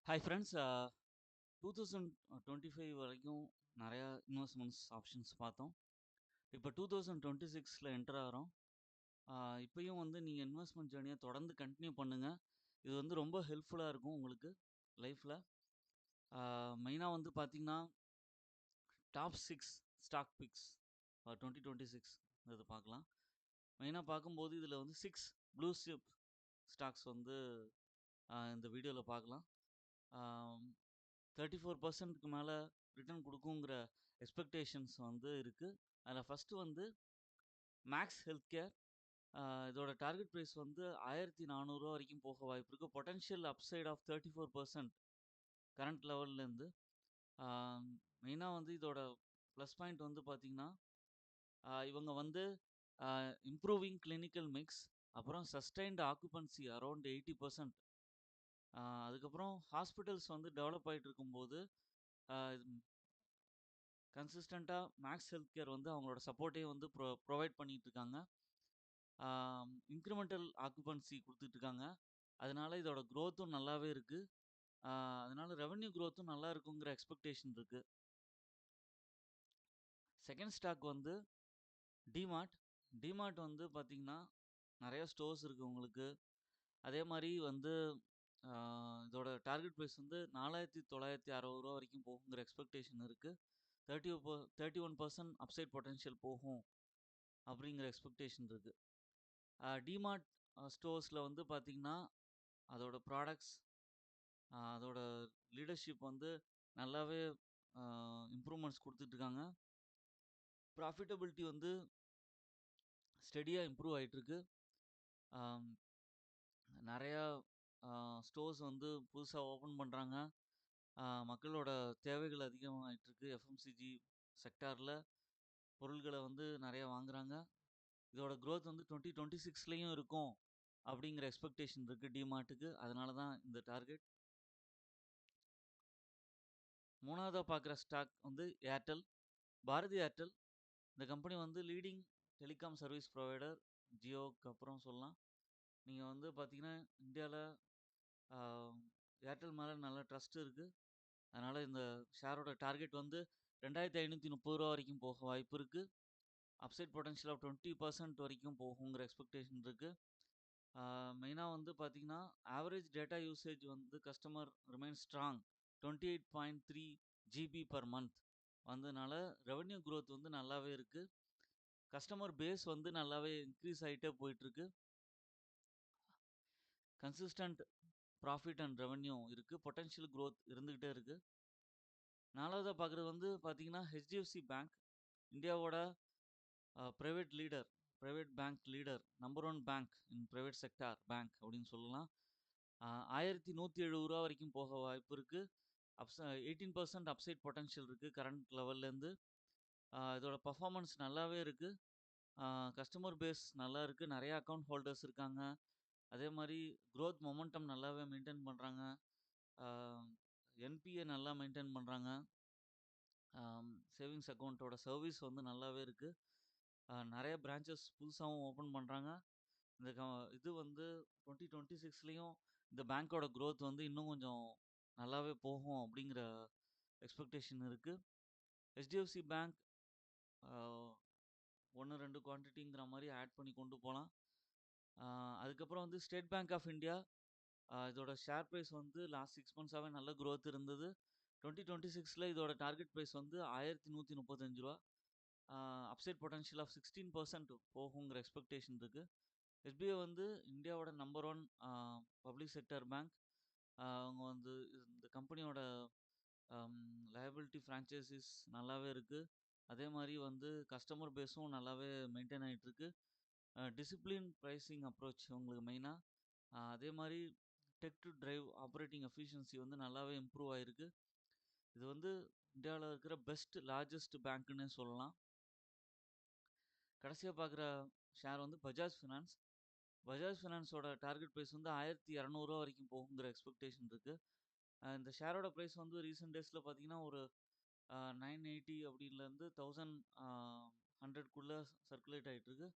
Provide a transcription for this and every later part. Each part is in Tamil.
Hi friends. 2025 வரைக்கும் நிறையா இன்வெஸ்ட்மெண்ட்ஸ் ஆப்ஷன்ஸ் பார்த்தோம். இப்போ 2026ல் என்டர் ஆகிறோம். இப்பயும் வந்து நீங்கள் இன்வெஸ்ட்மெண்ட் ஜேர்னியை தொடர்ந்து கண்டினியூ பண்ணுங்கள். இது வந்து ரொம்ப ஹெல்ப்ஃபுல்லாக இருக்கும் உங்களுக்கு லைஃப்பில். மெயினாக வந்து பார்த்தீங்கன்னா டாப் 6 ஸ்டாக் பிக்ஸ் 2026 இது பார்க்கலாம். மெயினாக பார்க்கும்போது இதில் வந்து 6 ப்ளூ சிப் ஸ்டாக்ஸ் வந்து இந்த வீடியோவில் பார்க்கலாம். 34%க்கு மேலே ரிட்டர்ன் கொடுக்குங்கிற எக்ஸ்பெக்டேஷன்ஸ் வந்து இருக்குது. அதில் ஃபஸ்ட்டு வந்து மேக்ஸ் ஹெல்த் கேர். இதோட டார்கெட் ப்ரைஸ் வந்து 1400 வரைக்கும் போக வாய்ப்பு இருக்குது. பொட்டன்ஷியல் அப்சைட் ஆஃப் 34% கரண்ட் லெவல்லேருந்து. மெயினாக வந்து இதோட ப்ளஸ் பாயிண்ட் வந்து பார்த்திங்கன்னா இவங்க வந்து இம்ப்ரூவிங் கிளினிக்கல் மிக்ஸ், அப்புறம் சஸ்டைன்டு ஆக்குபன்சி அரௌண்ட் 80%. அதுக்கப்புறம் ஹாஸ்பிட்டல்ஸ் வந்து டெவலப் ஆகிட்டு இருக்கும்போது கன்சிஸ்டண்ட்டாக மேக்ஸ் ஹெல்த் கேர் வந்து அவங்களோட சப்போர்ட்டையும் வந்து ப்ரொவைட் பண்ணிகிட்டு இருக்காங்க. இன்க்ரிமெண்டல் ஆக்குபன்சி கொடுத்துட்ருக்காங்க. அதனால இதோட க்ரோத்தும் நல்லாவே இருக்குது. அதனால ரெவன்யூ க்ரோத்தும் நல்லா இருக்குங்கிற எக்ஸ்பெக்டேஷன் இருக்குது. செகண்ட் ஸ்டாக் வந்து டிமார்ட். டிமார்ட் வந்து பார்த்திங்கன்னா நிறைய ஸ்டோர்ஸ் இருக்குது உங்களுக்கு. அதே மாதிரி வந்து இதோட டார்கெட் ப்ரைஸ் வந்து 4960 வரைக்கும் போகுங்கிற எக்ஸ்பெக்டேஷன் இருக்குது. 31% அப்சைட் பொட்டன்ஷியல் போகும் அப்படிங்கிற எக்ஸ்பெக்டேஷன் இருக்குது. டிமார்ட் ஸ்டோர்ஸில் வந்து பார்த்திங்கன்னா அதோட ப்ராடக்ட்ஸ், அதோட லீடர்ஷிப் வந்து நல்லாவே இம்ப்ரூவ்மெண்ட்ஸ் கொடுத்துட்ருக்காங்க. ப்ராஃபிட்டபிலிட்டி வந்து ஸ்டெடியாக இம்ப்ரூவ் ஆகிட்டுருக்கு. நிறையா ஸ்டோர்ஸ் வந்து புதுசாக ஓப்பன் பண்ணுறாங்க. மக்களோட தேவைகள் அதிகமாகிட்டுருக்கு. எஃப்எம்சிஜி செக்டாரில் பொருள்களை வந்து நிறையா வாங்குகிறாங்க. இதோட க்ரோத் வந்து 2026லேயும் இருக்கும் அப்படிங்கிற எக்ஸ்பெக்டேஷன் இருக்குது டிமார்ட்டுக்கு. அதனால தான் இந்த டார்கெட். மூணாவதாக பார்க்குற ஸ்டாக் வந்து ஏர்டெல், பாரதி ஏர்டெல். இந்த கம்பெனி வந்து லீடிங் டெலிகாம் சர்வீஸ் ப்ரொவைடர், ஜியோவுக்கு அப்புறம் சொல்லலாம். நீங்கள் வந்து பார்த்தீங்கன்னா இந்தியாவில் ஏர்டெல் மேலே நல்ல ட்ரஸ்ட் இருக்குது. அதனால் இந்த ஷேரோட டார்கெட் வந்து 2530 வரைக்கும் போக வாய்ப்பு இருக்குது. அப்சைட் பொட்டன்ஷியல் ஆஃப் 20% வரைக்கும் போகுங்கிற எக்ஸ்பெக்டேஷன் இருக்குது. மெயினாக வந்து பார்த்திங்கன்னா ஆவரேஜ் டேட்டா யூசேஜ் வந்து customer remain strong 28.3 GB per month வந்ததுனால ரெவன்யூ க்ரோத் வந்து நல்லாவே இருக்குது. கஸ்டமர் பேஸ் வந்து நல்லாவே இன்க்ரீஸ் ஆகிட்டே போயிட்டுருக்கு. கன்சிஸ்டன்ட் ப்ராஃபிட் அண்ட் ரெவன்யூ இருக்குது. பொட்டன்ஷியல் க்ரோத் இருந்துக்கிட்டே இருக்குது. நாலாவதாக பார்க்குறது வந்து பார்த்திங்கன்னா ஹெச்டிஎஃப்சி பேங்க். இந்தியாவோட private leader, private bank leader, number 1 bank இன் ப்ரைவேட் செக்டார் பேங்க் அப்படின்னு சொல்லலாம். 1170 வரைக்கும் போக வாய்ப்பு இருக்குது. 18% அப்சைட் பொட்டன்ஷியல் இருக்குது கரண்ட் லெவல்லேருந்து. இதோட பர்ஃபார்மன்ஸ் நல்லாவே இருக்குது. கஸ்டமர் பேஸ் நல்லா இருக்குது. நிறையா அக்கௌண்ட் ஹோல்டர்ஸ் இருக்காங்க. அதே மாதிரி க்ரோத் மொமெண்டம் நல்லாவே மெயின்டைன் பண்ணுறாங்க. என்பிஏ நல்லா மெயின்டைன் பண்ணுறாங்க. சேவிங்ஸ் அக்கௌண்ட்டோட சர்வீஸ் வந்து நல்லாவே இருக்குது. நிறைய பிரான்ச்சஸ் புதுசாகவும் ஓப்பன் பண்ணுறாங்க. இந்த இது வந்து 2026லேயும் இந்த பேங்க்கோட க்ரோத் வந்து இன்னும் கொஞ்சம் நல்லாவே போகும் அப்படிங்கிற எக்ஸ்பெக்டேஷன் இருக்குது. ஹெச்டிஎஃப்சி பேங்க் 1-2 குவான்டிட்டிங்கிற மாதிரி ஆட் பண்ணி கொண்டு போகலாம். அதுக்கப்புறம் வந்து ஸ்டேட் பேங்க் ஆஃப் இந்தியா. இதோட ஷேர் ப்ரைஸ் வந்து லாஸ்ட் 6 மந்த்ஸாகவே நல்ல க்ரோத் இருந்தது. 2026ல் இதோட டார்கெட் ப்ரைஸ் வந்து 1135 ரூபா. அப்சைட் பொட்டன்ஷியல் ஆஃப் 16% போகுங்கிற எக்ஸ்பெக்டேஷன் இருக்குது. எஸ்பிஐ வந்து இந்தியாவோட நம்பர் 1 பப்ளிக் செக்டர் பேங்க். அவங்க வந்து இந்த கம்பெனியோட லயபிலிட்டி ஃப்ரான்ச்சைசிஸ் நல்லாவே இருக்குது. அதே மாதிரி வந்து கஸ்டமர் பேஸும் நல்லாவே மெயின்டைன் ஆகிட்டுருக்கு. டிசிப்ளின் ப்ரைஸிங் அப்ரோச் உங்களுக்கு மெயினாக. அதே மாதிரி tech to drive operating efficiency வந்து நல்லாவே இம்ப்ரூவ் ஆகிருக்கு. இது வந்து இந்தியாவில் இருக்கிற பெஸ்ட் லார்ஜஸ்ட் பேங்க்குன்னே சொல்லலாம். கடைசியாக பார்க்குற ஷேர் வந்து பஜாஜ் ஃபினான்ஸ். பஜாஜ் ஃபினான்ஸோட டார்கெட் ப்ரைஸ் வந்து 1200 வரைக்கும் போகுங்கிற எக்ஸ்பெக்டேஷன் இருக்குது. இந்த ஷேரோட ப்ரைஸ் வந்து ரீசெண்ட் டேஸில் பார்த்தீங்கன்னா ஒரு 980 அப்படின்லேருந்து 1100க்குள்ளே சர்க்குலேட் ஆகிட்டுருக்கு.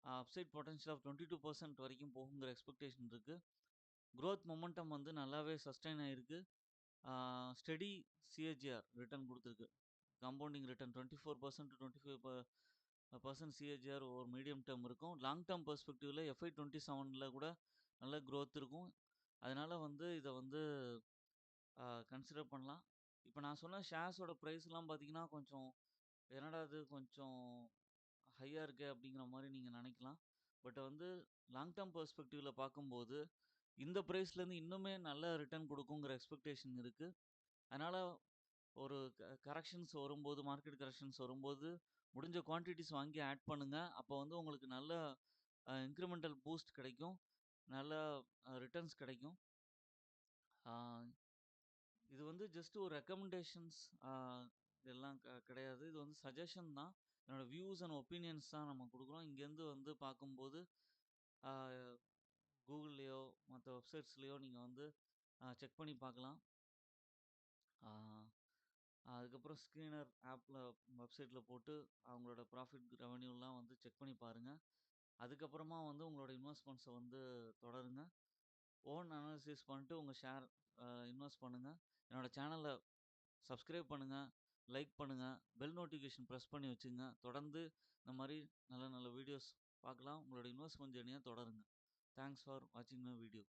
அப்சைட் பொட்டன்ஷியல் ஆஃப் 22% வரைக்கும் போகுங்கிற எக்ஸ்பெக்டேஷன் இருக்குது. க்ரோத் மொமெண்டம் வந்து நல்லாவே சஸ்டைன் ஆகிருக்கு. ஸ்டெடி சிஏஜிஆர் ரிட்டர்ன் குடுத்துருக்கு. காம்பவுண்டிங் ரிட்டர்ன் 24% to 25% சிஏஜிஆர் ஒரு மீடியம் டெர்ம் இருக்கும். லாங் டெர்ம் பெர்ஸ்பெக்டிவ்ல FY 27ல கூட நல்ல குரோத் இருக்கும். அதனால வந்து இத வந்து கன்சிடர் பண்ணலாம். இப்ப நான் சொன்ன ஷேர்ஸோட பிரைஸ்லாம் பார்த்தீங்கன்னா, கொஞ்சம் என்னடா இது கொஞ்சம் ஹையா இருக்கே! அப்படிங்கிற மாரி நீங்க நெனைக்கலாம். பட் வந்து லாங் டெர்ம் பெர்ஸ்பெக்டிவ்ல பார்க்கும்போது, இந்த பிரைஸ்லேருந்து இன்னுமே நல்ல ரிட்டர்ன் குடுக்குங்கிற எக்ஸ்பெக்டேஷன் இருக்கு. அதனால ஒரு கரெக்ஷன்ஸ் வரும்போது, மார்க்கெட் கரெக்ஷன்ஸ் வரும்போது, முடிஞ்ச குவான்டிட்டிஸ் வாங்கி ஆட் பண்ணுங்க. அப்போ வந்து உங்களுக்கு நல்ல இன்கிரிமெண்டல் பூஸ்ட் கிடைக்கும். நல்ல ரிட்டர்ன்ஸ் கிடைக்கும். ஆ இது வந்து ஜஸ்ட் ஒரு ரெக்கமெண்டேஷன்ஸ் இதெல்லாம் கிடையாது. இது வந்து சஜஷன் தான். என்னோட வியூஸ் அண்ட் ஒப்பீனியன்ஸ் தான் நம்ம குடுக்குறோம். இங்கேருந்து வந்து பார்க்கும்போது, ஆ கூகுள்லயோ, மத்த வெப்சைட்ஸ்லயோ நீங்க வந்து செக் பண்ணி பார்க்கலாம். ஆ அதுக்கப்புறம் ஸ்கிரீனர் ஆப்ல வெப்சைட்ல போட்டு அவங்களோட ப்ராஃபிட் ரெவென்யூலாம் வந்து செக் பண்ணி பாருங்க. அதுக்கப்புறமா வந்து உங்களோட இன்வெஸ்ட்மெண்ட்ஸ வந்து தொடருங்க. ஓன் அனாலிசிஸ் பண்ணிட்டு உங்க ஷேர் இன்வெஸ்ட் பண்ணுங்க. என்னோட சேனல சப்ஸ்கிரைப் பண்ணுங்க, லைக் பண்ணுங்க, பெல் நோட்டிஃபிகேஷன் பிரஸ் பண்ணி வச்சுங்க. தொடர்ந்து இந்த மாரி நல்ல நல்ல வீடியோஸ் பார்க்கலாம். உங்களோட இன்வெஸ்ட்மென்ட் ஜர்னிய தொடருங்க. தேங்க்ஸ் ஃபார் வாட்சிங் மை வீடியோ.